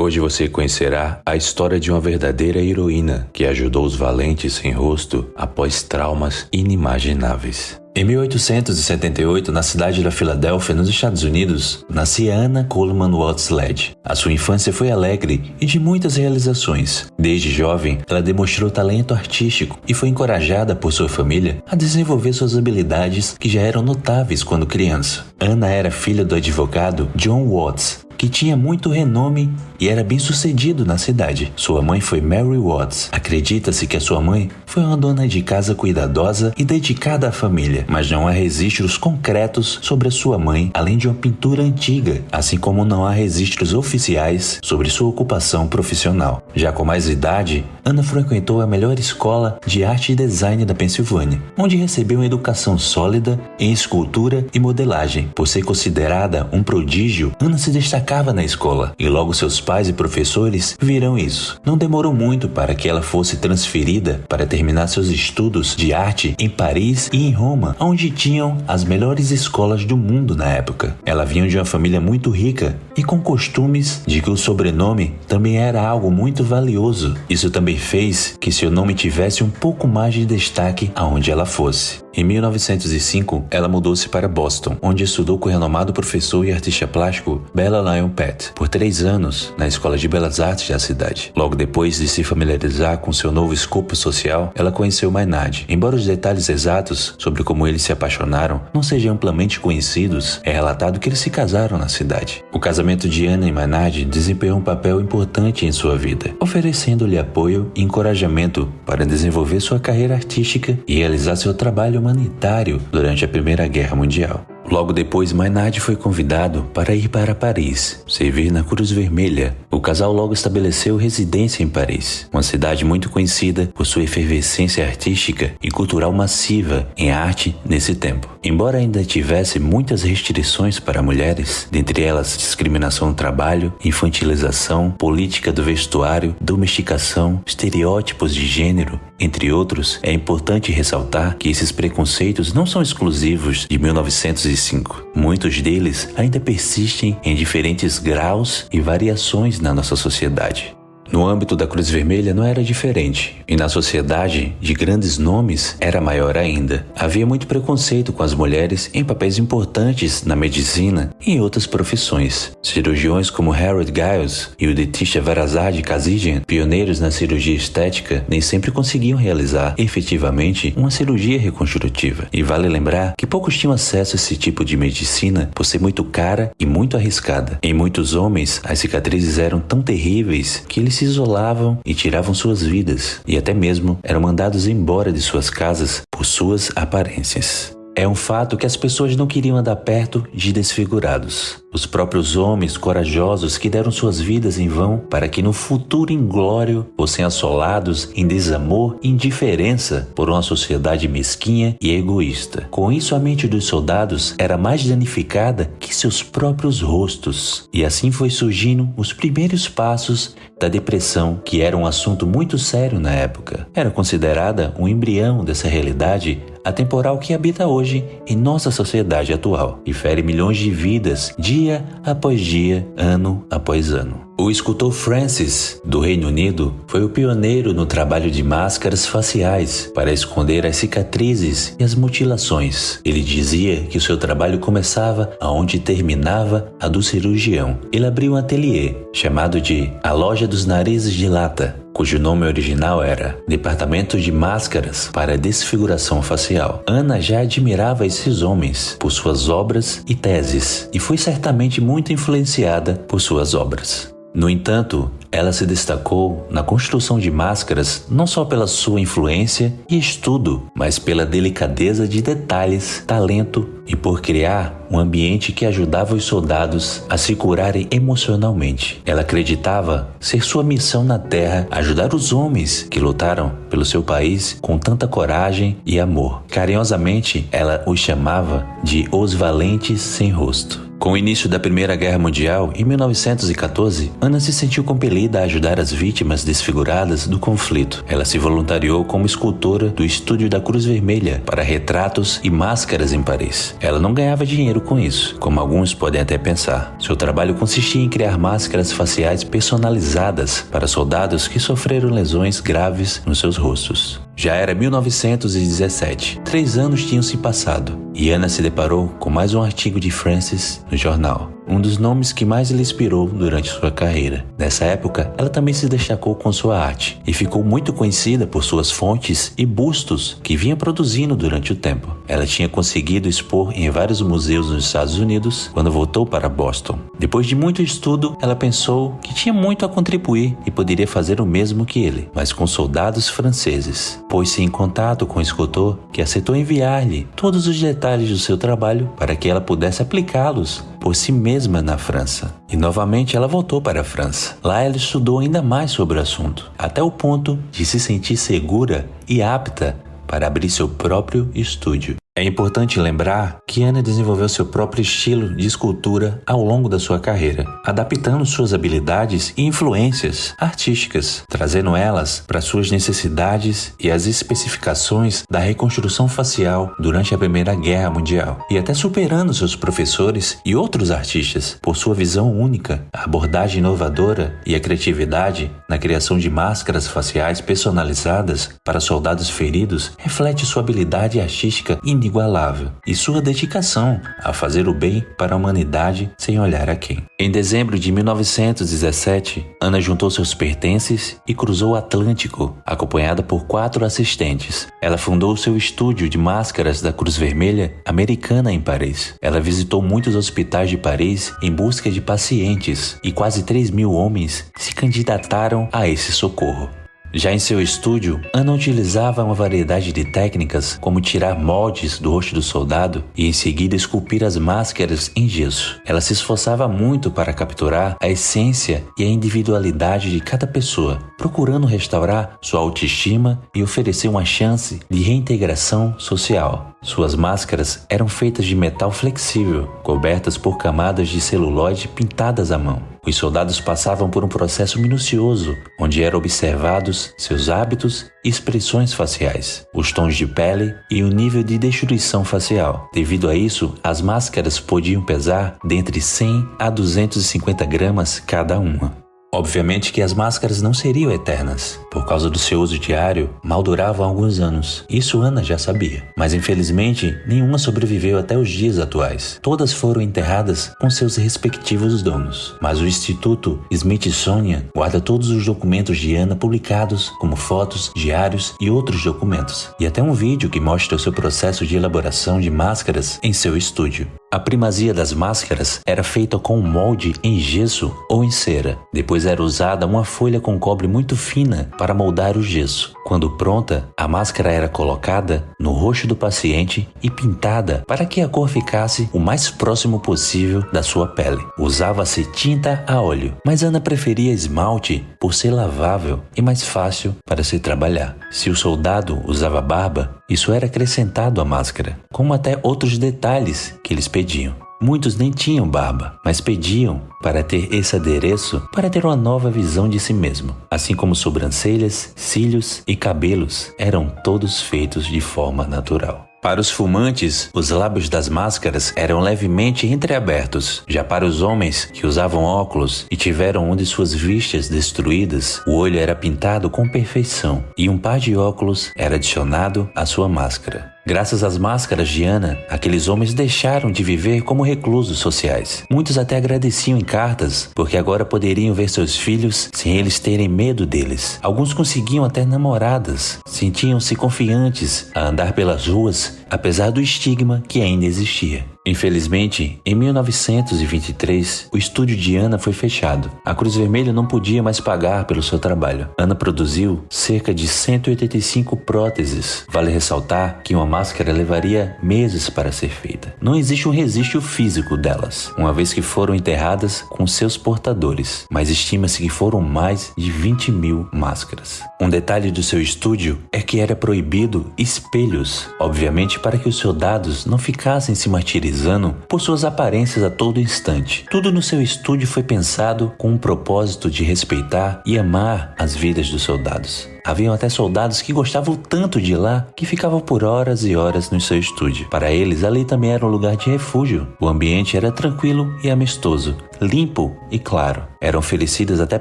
Hoje você conhecerá a história de uma verdadeira heroína que ajudou os valentes sem rosto após traumas inimagináveis. Em 1878, na cidade da Filadélfia, nos Estados Unidos, nascia Anna Coleman Watts Led. A sua infância foi alegre e de muitas realizações. Desde jovem, ela demonstrou talento artístico e foi encorajada por sua família a desenvolver suas habilidades que já eram notáveis quando criança. Anna era filha do advogado John Watts, que tinha muito renome e era bem-sucedido na cidade. Sua mãe foi Mary Watts. Acredita-se que a sua mãe foi uma dona de casa cuidadosa e dedicada à família, mas não há registros concretos sobre a sua mãe, além de uma pintura antiga, assim como não há registros oficiais sobre sua ocupação profissional. Já com mais idade, Anna frequentou a melhor escola de arte e design da Pensilvânia, onde recebeu uma educação sólida em escultura e modelagem. Por ser considerada um prodígio, Anna se destacava na escola, e logo seus pais e professores viram isso. Não demorou muito para que ela fosse transferida para terminar seus estudos de arte em Paris e em Roma, onde tinham as melhores escolas do mundo na época. Ela vinha de uma família muito rica e com costumes de que o sobrenome também era algo muito valioso. Isso também fez que seu nome tivesse um pouco mais de destaque aonde ela fosse. Em 1905, ela mudou-se para Boston, onde estudou com o renomado professor e artista plástico Bela Lyon Pett por 3 anos na Escola de Belas Artes da cidade. Logo depois de se familiarizar com seu novo escopo social, ela conheceu Maynard. Embora os detalhes exatos sobre como eles se apaixonaram não sejam amplamente conhecidos, é relatado que eles se casaram na cidade. O casamento de Anna e Maynard desempenhou um papel importante em sua vida, oferecendo-lhe apoio e encorajamento para desenvolver sua carreira artística e realizar seu trabalho humanitário durante a Primeira Guerra Mundial. Logo depois, Maynard foi convidado para ir para Paris, servir na Cruz Vermelha. O casal logo estabeleceu residência em Paris, uma cidade muito conhecida por sua efervescência artística e cultural massiva em arte nesse tempo. Embora ainda tivesse muitas restrições para mulheres, dentre elas discriminação no trabalho, infantilização, política do vestuário, domesticação, estereótipos de gênero, entre outros, é importante ressaltar que esses preconceitos não são exclusivos de 1905. Muitos deles ainda persistem em diferentes graus e variações na nossa sociedade. No âmbito da Cruz Vermelha não era diferente, e na sociedade de grandes nomes era maior ainda. Havia muito preconceito com as mulheres em papéis importantes na medicina e em outras profissões. Cirurgiões como Harold Giles e o dentista Varazade Kazigian, pioneiros na cirurgia estética, nem sempre conseguiam realizar efetivamente uma cirurgia reconstrutiva. E vale lembrar que poucos tinham acesso a esse tipo de medicina por ser muito cara e muito arriscada. Em muitos homens, as cicatrizes eram tão terríveis que eles se isolavam e tiravam suas vidas, e até mesmo eram mandados embora de suas casas por suas aparências. É um fato que as pessoas não queriam andar perto de desfigurados. Os próprios homens corajosos que deram suas vidas em vão para que no futuro inglório fossem assolados em desamor e indiferença por uma sociedade mesquinha e egoísta. Com isso, a mente dos soldados era mais danificada que seus próprios rostos. E assim foi surgindo os primeiros passos da depressão, que era um assunto muito sério na época. Era considerada um embrião dessa realidade atemporal que habita hoje em nossa sociedade atual e fere milhões de vidas dia após dia, ano após ano. O escultor Francis, do Reino Unido, foi o pioneiro no trabalho de máscaras faciais para esconder as cicatrizes e as mutilações. Ele dizia que o seu trabalho começava aonde terminava a do cirurgião. Ele abriu um ateliê chamado de A Loja dos Narizes de Lata, cujo nome original era Departamento de Máscaras para Desfiguração Facial. Anna já admirava esses homens por suas obras e teses, e foi certamente muito influenciada por suas obras. No entanto, ela se destacou na construção de máscaras não só pela sua influência e estudo, mas pela delicadeza de detalhes, talento e por criar um ambiente que ajudava os soldados a se curarem emocionalmente. Ela acreditava ser sua missão na Terra ajudar os homens que lutaram pelo seu país com tanta coragem e amor. Carinhosamente, ela os chamava de os valentes sem rosto. Com o início da Primeira Guerra Mundial, em 1914, Ana se sentiu compelida a ajudar as vítimas desfiguradas do conflito. Ela se voluntariou como escultora do Estúdio da Cruz Vermelha para retratos e máscaras em Paris. Ela não ganhava dinheiro com isso, como alguns podem até pensar. Seu trabalho consistia em criar máscaras faciais personalizadas para soldados que sofreram lesões graves nos seus rostos. Já era 1917. 3 anos tinham se passado e Ana se deparou com mais um artigo de Francis no jornal, um dos nomes que mais lhe inspirou durante sua carreira. Nessa época, ela também se destacou com sua arte e ficou muito conhecida por suas fontes e bustos que vinha produzindo durante o tempo. Ela tinha conseguido expor em vários museus nos Estados Unidos quando voltou para Boston. Depois de muito estudo, ela pensou que tinha muito a contribuir e poderia fazer o mesmo que ele, mas com soldados franceses. Pôs-se em contato com o escultor, que aceitou enviar-lhe todos os detalhes do seu trabalho para que ela pudesse aplicá-los por si mesma na França. E novamente ela voltou para a França. Lá ela estudou ainda mais sobre o assunto, até o ponto de se sentir segura e apta para abrir seu próprio estúdio. É importante lembrar que Ana desenvolveu seu próprio estilo de escultura ao longo da sua carreira, adaptando suas habilidades e influências artísticas, trazendo elas para suas necessidades e as especificações da reconstrução facial durante a Primeira Guerra Mundial, e até superando seus professores e outros artistas por sua visão única, a abordagem inovadora e a criatividade na criação de máscaras faciais personalizadas para soldados feridos reflete sua habilidade artística inigualável e sua dedicação a fazer o bem para a humanidade sem olhar a quem. Em dezembro de 1917, Ana juntou seus pertences e cruzou o Atlântico, acompanhada por 4 assistentes. Ela fundou seu estúdio de máscaras da Cruz Vermelha Americana em Paris. Ela visitou muitos hospitais de Paris em busca de pacientes e quase 3.000 homens se candidataram a esse socorro. Já em seu estúdio, Ana utilizava uma variedade de técnicas, como tirar moldes do rosto do soldado e em seguida esculpir as máscaras em gesso. Ela se esforçava muito para capturar a essência e a individualidade de cada pessoa, procurando restaurar sua autoestima e oferecer uma chance de reintegração social. Suas máscaras eram feitas de metal flexível, cobertas por camadas de celulose pintadas à mão. Os soldados passavam por um processo minucioso, onde eram observados seus hábitos e expressões faciais, os tons de pele e o nível de destruição facial. Devido a isso, as máscaras podiam pesar de entre 100 a 250 gramas cada uma. Obviamente que as máscaras não seriam eternas. Por causa do seu uso diário, mal duravam alguns anos. Isso Ana já sabia. Mas infelizmente, nenhuma sobreviveu até os dias atuais. Todas foram enterradas com seus respectivos donos. Mas o Instituto Smithsonian guarda todos os documentos de Ana publicados, como fotos, diários e outros documentos. E até um vídeo que mostra o seu processo de elaboração de máscaras em seu estúdio. A primazia das máscaras era feita com um molde em gesso ou em cera. Depois era usada uma folha com cobre muito fina para moldar o gesso. Quando pronta, a máscara era colocada no rosto do paciente e pintada para que a cor ficasse o mais próximo possível da sua pele. Usava-se tinta a óleo, mas Ana preferia esmalte por ser lavável e mais fácil para se trabalhar. Se o soldado usava barba, isso era acrescentado à máscara, como até outros detalhes que eles pediam. Muitos nem tinham barba, mas pediam para ter esse adereço para ter uma nova visão de si mesmo. Assim como sobrancelhas, cílios e cabelos eram todos feitos de forma natural. Para os fumantes, os lábios das máscaras eram levemente entreabertos. Já para os homens que usavam óculos e tiveram uma de suas vistas destruídas, o olho era pintado com perfeição e um par de óculos era adicionado à sua máscara. Graças às máscaras de Ana, aqueles homens deixaram de viver como reclusos sociais. Muitos até agradeciam em cartas, porque agora poderiam ver seus filhos sem eles terem medo deles. Alguns conseguiam até namoradas, sentiam-se confiantes a andar pelas ruas, apesar do estigma que ainda existia. Infelizmente, em 1923, o estúdio de Ana foi fechado. A Cruz Vermelha não podia mais pagar pelo seu trabalho. Ana produziu cerca de 185 próteses. Vale ressaltar que uma máscara levaria meses para ser feita. Não existe um registro físico delas, uma vez que foram enterradas com seus portadores, mas estima-se que foram mais de 20.000 máscaras. Um detalhe do seu estúdio é que era proibido espelhos, obviamente para que os soldados não ficassem se martirizando caracterizando por suas aparências a todo instante. Tudo no seu estúdio foi pensado com o propósito de respeitar e amar as vidas dos soldados. Haviam até soldados que gostavam tanto de ir lá que ficavam por horas e horas no seu estúdio. Para eles, ali também era um lugar de refúgio. O ambiente era tranquilo e amistoso, limpo e claro. Eram oferecidas até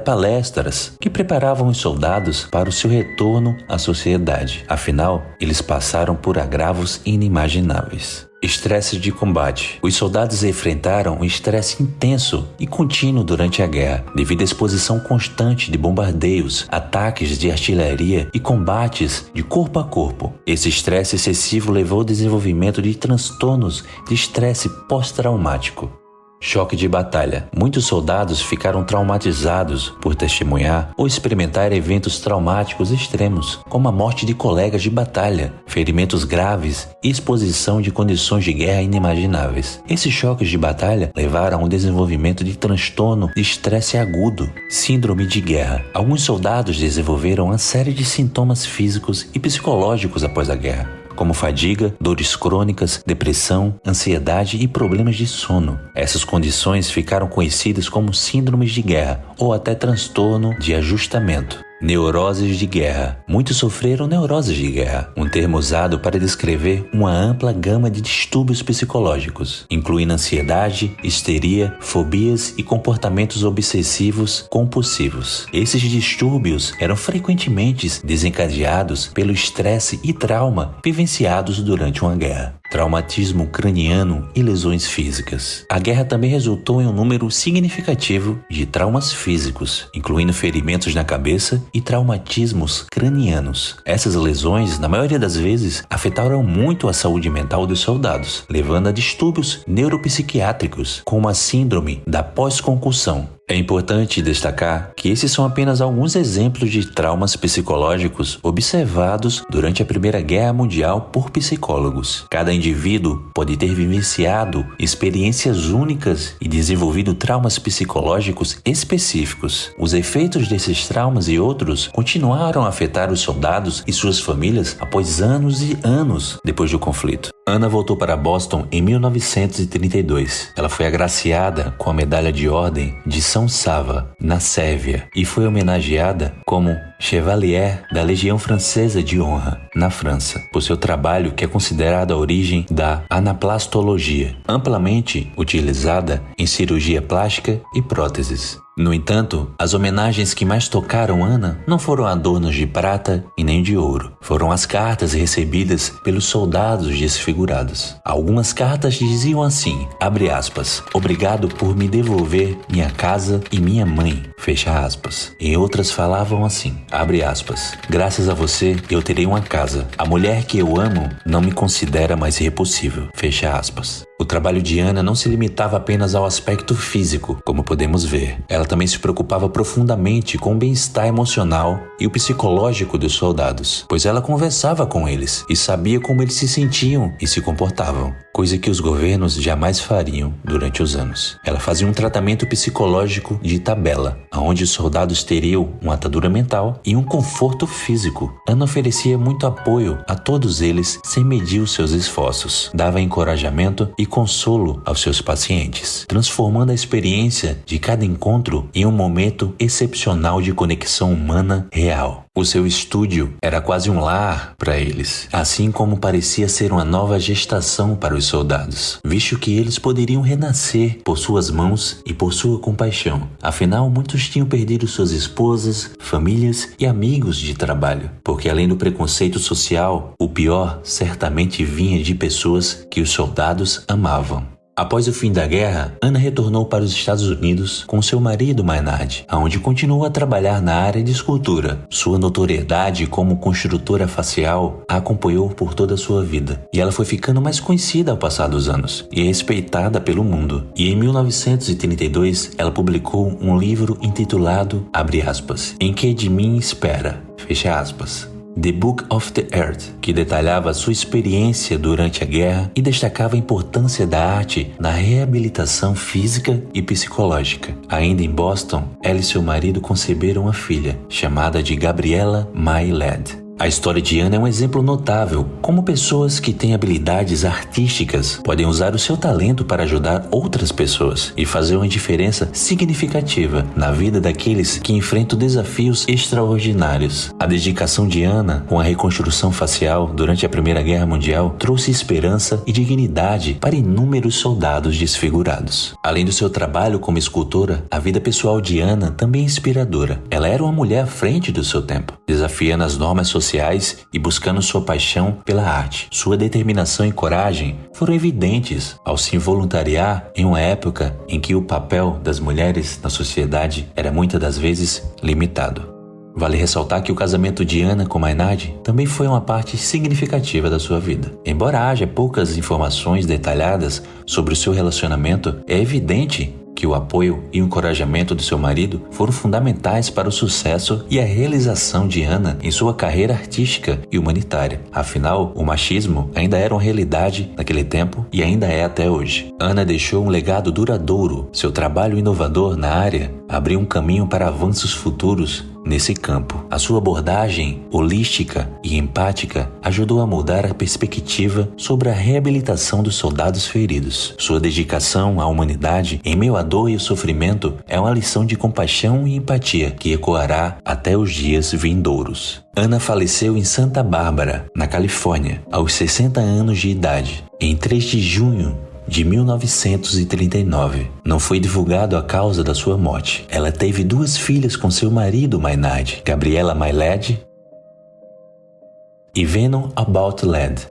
palestras que preparavam os soldados para o seu retorno à sociedade. Afinal, eles passaram por agravos inimagináveis. Estresse de combate. Os soldados enfrentaram um estresse intenso e contínuo durante a guerra, devido à exposição constante de bombardeios, ataques de artilharia e combates de corpo a corpo. Esse estresse excessivo levou ao desenvolvimento de transtornos de estresse pós-traumático. Choque de batalha. Muitos soldados ficaram traumatizados por testemunhar ou experimentar eventos traumáticos extremos, como a morte de colegas de batalha, ferimentos graves e exposição de condições de guerra inimagináveis. Esses choques de batalha levaram ao desenvolvimento de transtorno de estresse agudo, síndrome de guerra. Alguns soldados desenvolveram uma série de sintomas físicos e psicológicos após a guerra, como fadiga, dores crônicas, depressão, ansiedade e problemas de sono. Essas condições ficaram conhecidas como síndromes de guerra ou até transtorno de ajustamento. Neuroses de guerra. Muitos sofreram neuroses de guerra, um termo usado para descrever uma ampla gama de distúrbios psicológicos, incluindo ansiedade, histeria, fobias e comportamentos obsessivos compulsivos. Esses distúrbios eram frequentemente desencadeados pelo estresse e trauma vivenciados durante uma guerra. Traumatismo craniano e lesões físicas. A guerra também resultou em um número significativo de traumas físicos, incluindo ferimentos na cabeça e traumatismos cranianos. Essas lesões, na maioria das vezes, afetaram muito a saúde mental dos soldados, levando a distúrbios neuropsiquiátricos, como a síndrome da pós-concussão. É importante destacar que esses são apenas alguns exemplos de traumas psicológicos observados durante a Primeira Guerra Mundial por psicólogos. Cada indivíduo pode ter vivenciado experiências únicas e desenvolvido traumas psicológicos específicos. Os efeitos desses traumas e outros continuaram a afetar os soldados e suas famílias após anos e anos depois do conflito. Ana voltou para Boston em 1932. Ela foi agraciada com a Medalha de Ordem de São Sava, na Sérvia, e foi homenageada como Chevalier da Legião Francesa de Honra, na França, por seu trabalho que é considerado a origem da anaplastologia, amplamente utilizada em cirurgia plástica e próteses. No entanto, as homenagens que mais tocaram Ana não foram adornos de prata e nem de ouro. Foram as cartas recebidas pelos soldados desfigurados. Algumas cartas diziam assim, abre aspas, obrigado por me devolver minha casa e minha mãe, fecha aspas. E outras falavam assim, abre aspas, graças a você eu terei uma casa. A mulher que eu amo não me considera mais repulsível, fecha aspas. O trabalho de Ana não se limitava apenas ao aspecto físico, como podemos ver. Ela também se preocupava profundamente com o bem-estar emocional e o psicológico dos soldados, pois ela conversava com eles e sabia como eles se sentiam e se comportavam, coisa que os governos jamais fariam durante os anos. Ela fazia um tratamento psicológico de tabela, onde os soldados teriam uma atadura mental e um conforto físico. Ana oferecia muito apoio a todos eles sem medir os seus esforços, dava encorajamento e consolo aos seus pacientes, transformando a experiência de cada encontro em um momento excepcional de conexão humana real. O seu estúdio era quase um lar para eles, assim como parecia ser uma nova gestação para os soldados, visto que eles poderiam renascer por suas mãos e por sua compaixão. Afinal, muitos tinham perdido suas esposas, famílias e amigos de trabalho, porque além do preconceito social, o pior certamente vinha de pessoas que os soldados amavam. Após o fim da guerra, Ana retornou para os Estados Unidos com seu marido Maynard, onde continuou a trabalhar na área de escultura. Sua notoriedade como construtora facial a acompanhou por toda a sua vida, e ela foi ficando mais conhecida ao passar dos anos, e respeitada pelo mundo. E em 1932, ela publicou um livro intitulado, abre aspas, Em que de mim espera, fecha aspas, The Book of the Earth, que detalhava sua experiência durante a guerra e destacava a importância da arte na reabilitação física e psicológica. Ainda em Boston, ela e seu marido conceberam uma filha, chamada de Gabriella May Ladd. A história de Ana é um exemplo notável como pessoas que têm habilidades artísticas podem usar o seu talento para ajudar outras pessoas e fazer uma diferença significativa na vida daqueles que enfrentam desafios extraordinários. A dedicação de Ana com a reconstrução facial durante a Primeira Guerra Mundial trouxe esperança e dignidade para inúmeros soldados desfigurados. Além do seu trabalho como escultora, a vida pessoal de Ana também é inspiradora. Ela era uma mulher à frente do seu tempo, desafiando as normas sociais e buscando sua paixão pela arte. Sua determinação e coragem foram evidentes ao se voluntariar em uma época em que o papel das mulheres na sociedade era muitas das vezes limitado. Vale ressaltar que o casamento de Ana com Maynard também foi uma parte significativa da sua vida. Embora haja poucas informações detalhadas sobre o seu relacionamento, é evidente que o apoio e o encorajamento do seu marido foram fundamentais para o sucesso e a realização de Ana em sua carreira artística e humanitária. Afinal, o machismo ainda era uma realidade naquele tempo e ainda é até hoje. Ana deixou um legado duradouro. Seu trabalho inovador na área abriu um caminho para avanços futuros nesse campo. A sua abordagem holística e empática ajudou a mudar a perspectiva sobre a reabilitação dos soldados feridos. Sua dedicação à humanidade em meio à dor e ao sofrimento é uma lição de compaixão e empatia que ecoará até os dias vindouros. Ana faleceu em Santa Bárbara, na Califórnia, aos 60 anos de idade, em 3 de junho de 1939. Não foi divulgado a causa da sua morte. Ela teve 2 filhas com seu marido Maynard, Gabriela Maylad e Venom About Lad.